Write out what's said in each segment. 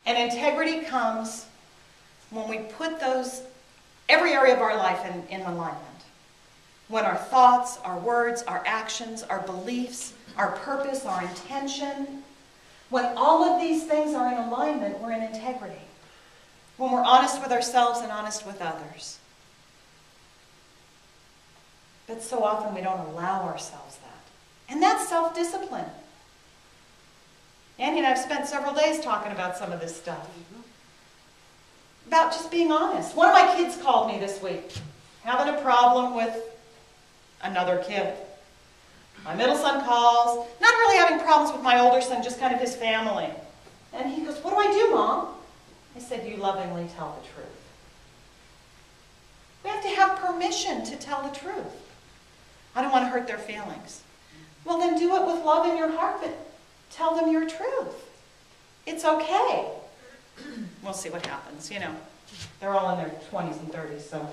And integrity comes when we put every area of our life in alignment. When our thoughts, our words, our actions, our beliefs, our purpose, our intention, when all of these things are in alignment, we're in integrity. When we're honest with ourselves and honest with others. But so often we don't allow ourselves that. And that's self-discipline. Annie and I have spent several days talking about some of this stuff. About just being honest. One of my kids called me this week, having a problem with another kid. My middle son calls, not really having problems with my older son, just kind of his family. And he goes, "What do I do, Mom?" I said, "You lovingly tell the truth." We have to have permission to tell the truth. I don't want to hurt their feelings. Well, then do it with love in your heart, but tell them your truth. It's okay. We'll see what happens, you know. They're all in their 20s and 30s, so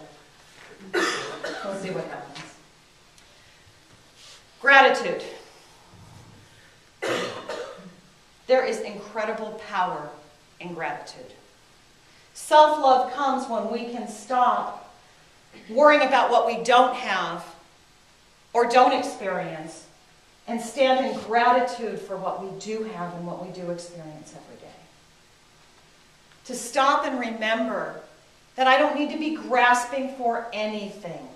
we'll see what happens. Gratitude. There is incredible power in gratitude. Self-love comes when we can stop worrying about what we don't have or don't experience and stand in gratitude for what we do have and what we do experience every day. To stop and remember that I don't need to be grasping for anything.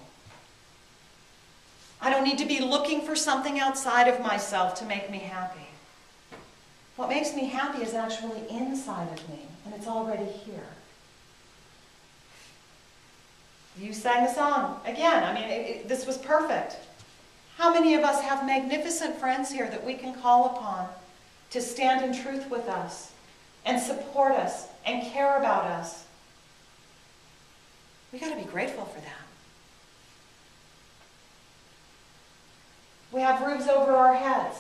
I don't need to be looking for something outside of myself to make me happy. What makes me happy is actually inside of me, and it's already here. You sang the song again. I mean, this was perfect. How many of us have magnificent friends here that we can call upon to stand in truth with us and support us and care about us? We got to be grateful for that. We have roofs over our heads.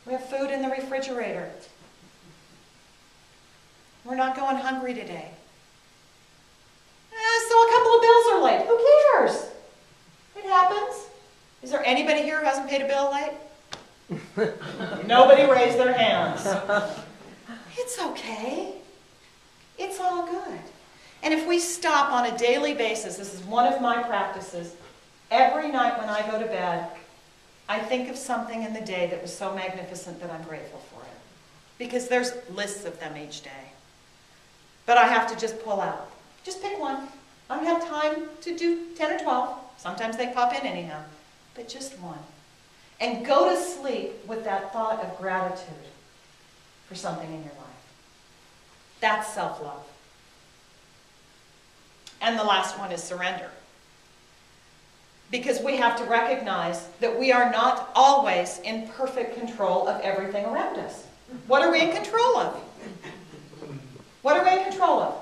We have food in the refrigerator. We're not going hungry today. So a couple of bills are late. Who cares? It happens. Is there anybody here who hasn't paid a bill late? Nobody raised their hands. It's okay. It's all good. And if we stop on a daily basis, this is one of my practices, every night when I go to bed, I think of something in the day that was so magnificent that I'm grateful for it. Because there's lists of them each day. But I have to just pull out. Just pick one. I don't have time to do 10 or 12. Sometimes they pop in anyhow. But just one. And go to sleep with that thought of gratitude for something in your life. That's self-love. And the last one is surrender. Because we have to recognize that we are not always in perfect control of everything around us. What are we in control of? What are we in control of?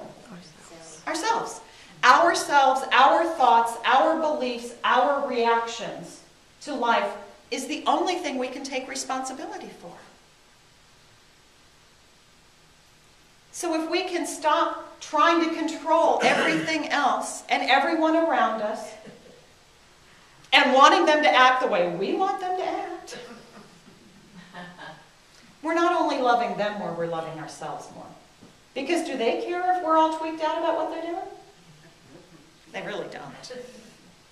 Ourselves. Ourselves, our thoughts, our beliefs, our reactions to life is the only thing we can take responsibility for. So if we can stop trying to control everything else and everyone around us and wanting them to act the way we want them to act, we're not only loving them more, we're loving ourselves more. Because do they care if we're all tweaked out about what they're doing? They really don't.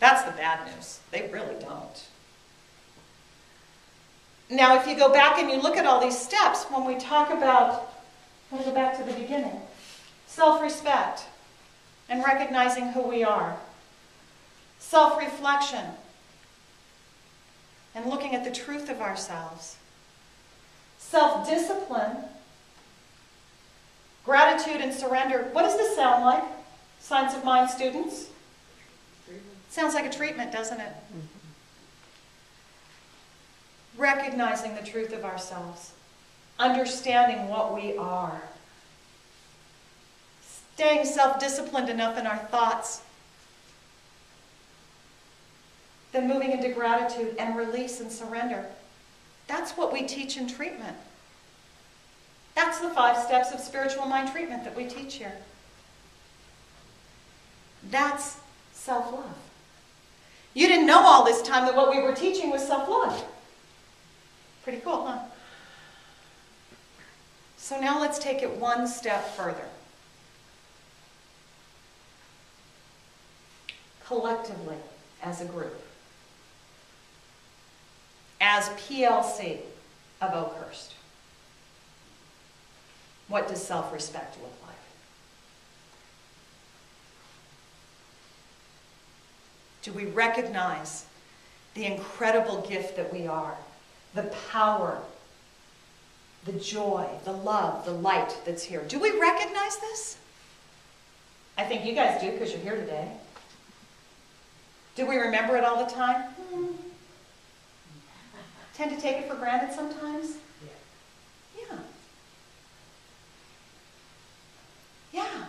That's the bad news. They really don't. Now, if you go back and you look at all these steps, when we talk about, I'm going to go back to the beginning, self-respect and recognizing who we are, self-reflection and looking at the truth of ourselves, self-discipline, gratitude and surrender. What does this sound like? Science of Mind students? Sounds like a treatment, doesn't it? Recognizing the truth of ourselves. Understanding what we are. Staying self-disciplined enough in our thoughts. Then moving into gratitude and release and surrender. That's what we teach in treatment. That's the 5 steps of spiritual mind treatment that we teach here. That's self-love. You didn't know all this time that what we were teaching was self-love. Pretty cool, huh? So now let's take it one step further. Collectively, as a group, as PLC of Oakhurst, what does self-respect look like? Do we recognize the incredible gift that we are, the power, the joy, the love, the light that's here? Do we recognize this? I think you guys do because you're here today. Do we remember it all the time? Tend to take it for granted sometimes? Yeah. Yeah.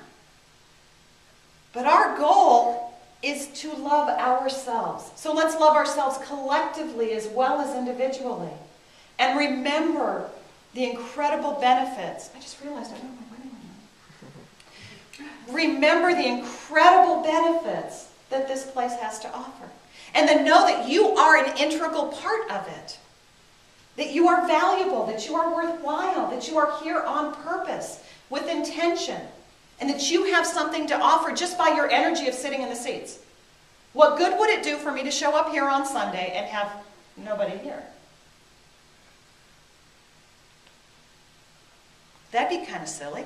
But our goal is to love ourselves. So let's love ourselves collectively as well as individually. And remember the incredible benefits. I just realized I don't know my wedding ring. Remember the incredible benefits that this place has to offer. And then know that you are an integral part of it. That you are valuable, that you are worthwhile, that you are here on purpose, with intention, and that you have something to offer just by your energy of sitting in the seats. What good would it do for me to show up here on Sunday and have nobody here? That'd be kind of silly.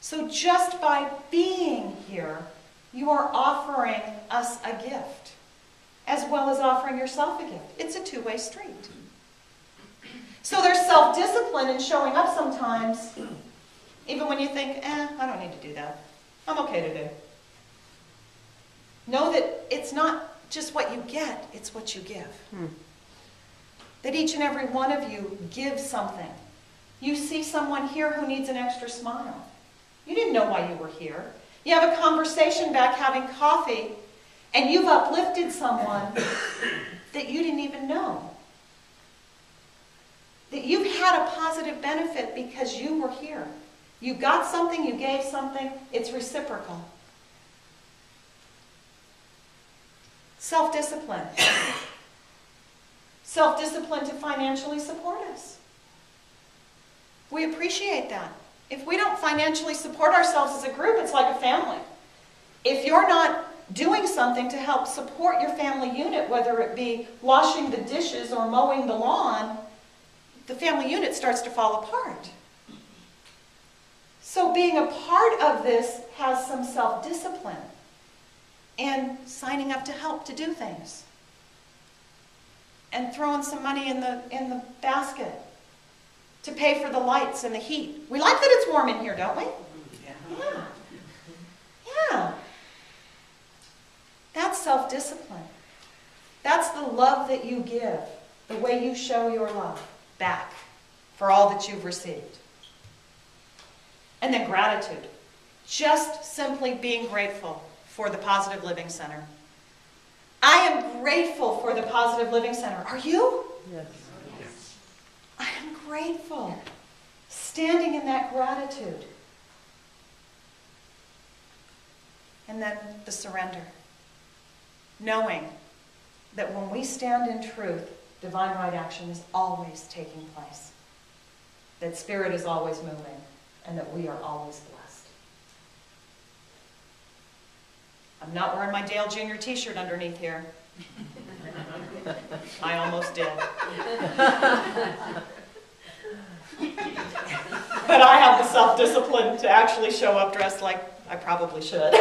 So just by being here, you are offering us a gift, as well as offering yourself a gift. It's a two-way street. So there's self-discipline in showing up sometimes, even when you think, I don't need to do that. I'm okay today. Know that it's not just what you get, it's what you give. That each and every one of you gives something. You see someone here who needs an extra smile. You didn't know why you were here. You have a conversation back having coffee, and you've uplifted someone that you didn't even know. That you've had a positive benefit because you were here. You got something, you gave something, it's reciprocal. Self-discipline. Self-discipline to financially support us. We appreciate that. If we don't financially support ourselves as a group, it's like a family. If you're not doing something to help support your family unit, whether it be washing the dishes or mowing the lawn, the family unit starts to fall apart. So being a part of this has some self-discipline and signing up to help to do things and throwing some money in the basket to pay for the lights and the heat. We like that it's warm in here, don't we? Yeah. Yeah. That's self-discipline. That's the love that you give, the way you show your love back for all that you've received. And then gratitude. Just simply being grateful for the Positive Living Center. I am grateful for the Positive Living Center. Are you? Yes. I am grateful. Standing in that gratitude. And then the surrender. Knowing that when we stand in truth, divine right action is always taking place. That Spirit is always moving, and that we are always blessed. I'm not wearing my Dale Jr. t-shirt underneath here. I almost did. But I have the self-discipline to actually show up dressed like I probably should.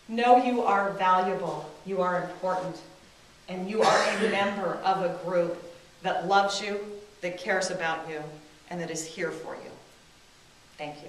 Know you are valuable, you are important, and you are a member of a group that loves you, that cares about you, and that is here for you. Thank you.